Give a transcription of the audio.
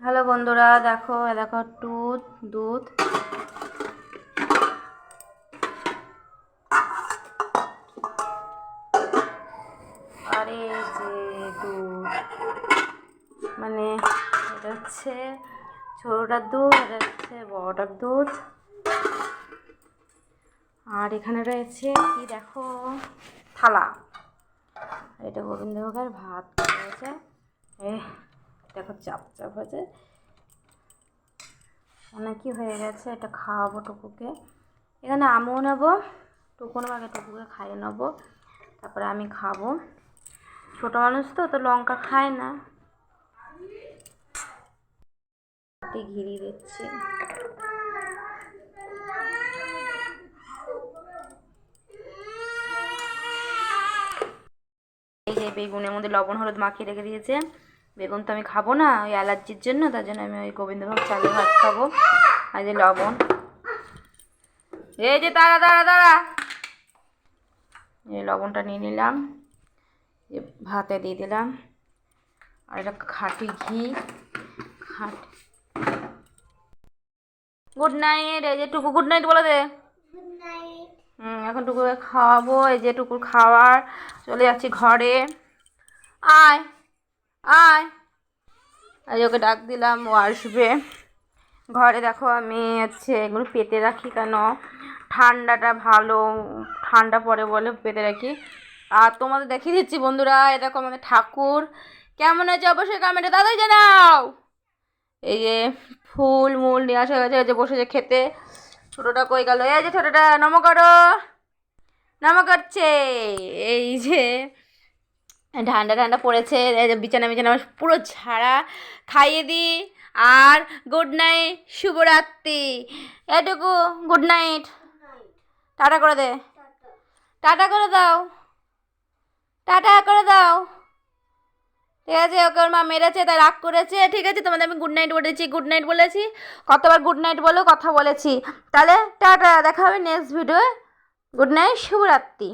Hello বন্ধুরা, দেখো দেখো দুধ দুধ আরে যে দুধ মানে এটা হচ্ছে ছোটোটার দুধ, এটা হচ্ছে বড়টার দুধ। আর এখানে রয়েছে কি দেখো, থালা। এটা গোবিন্দভোগের ভাত রয়েছে। দেখো চাপ চাপ হয়েছে, অনেকই হয়ে গেছে। এটা খাওয়াবো টুকুকে। এখানে আমিও নেবো, টুকু নেবো, আগে টুকুকে খাইয়ে নেবো, তারপরে আমি খাবো। ছোটো মানুষ তো লঙ্কা খায় না। ঘিরি দিচ্ছি। এই যে বেগুনের মধ্যে লবণ হলুদ মাখিয়ে রেখে দিয়েছে। বেগুন তো আমি খাবো না, ওই অ্যালার্জির জন্য, তার জন্য আমি ওই গোবিন্দভোগ চালের ভাত খাবো। আর যে লবণ, এই যে দাঁড়া দাঁড়া দাঁড়া, এই লবণটা নিয়ে নিলাম, ভাতে দিয়ে দিলাম। আর এটা খাঁটি ঘি, খাঁটি। Good night. এই যে টুকু গুড নাইট বলে দে। এখন টুকুকে খাওয়াবো। এই যে টুকুর খাওয়ার, চলে যাচ্ছি ঘরে। আয় আয়, আজ ওকে ডাক দিলাম, ও আসবে ঘরে। দেখো আমি হচ্ছে এগুলো পেতে রাখি, কেন ঠান্ডাটা ভালো, ঠান্ডা পড়ে বলে পেতে রাখি। আর তোমাদের দেখিয়ে দিচ্ছি বন্ধুরা, এ দেখো আমাদের ঠাকুর কেমন আছে অবশ্যই কমেন্টে দাদাই জানাও। এই যে ফুল মূল নিয়ে আসা হয়েছে, এই যে বসেছে খেতে। ছোটোটা কই গেল? এই যে ছোটোটা নম করো, নম করছে। এই যে ঠান্ডা ঠান্ডা পড়েছে, বিছানা বিছানা পুরো ঝাড়া, খাইয়ে দিই। আর গুড নাইট, শুভরাত্রি। এটুকু গুড নাইট, টাটা করে দে, টাটা করে দাও, টাটা করে দাও। ঠিক আছে, ওকে ওর মা মেরেছে, তাই রাগ করেছে। ঠিক আছে, তোমাদের আমি গুড নাইট বলেছি, গুড নাইট বলেছি, কতবার গুড নাইট বলো, কথা বলেছি। তাহলে টাটা, দেখা হবে নেক্সট ভিডিও। গুড নাইট, শুভরাত্রি।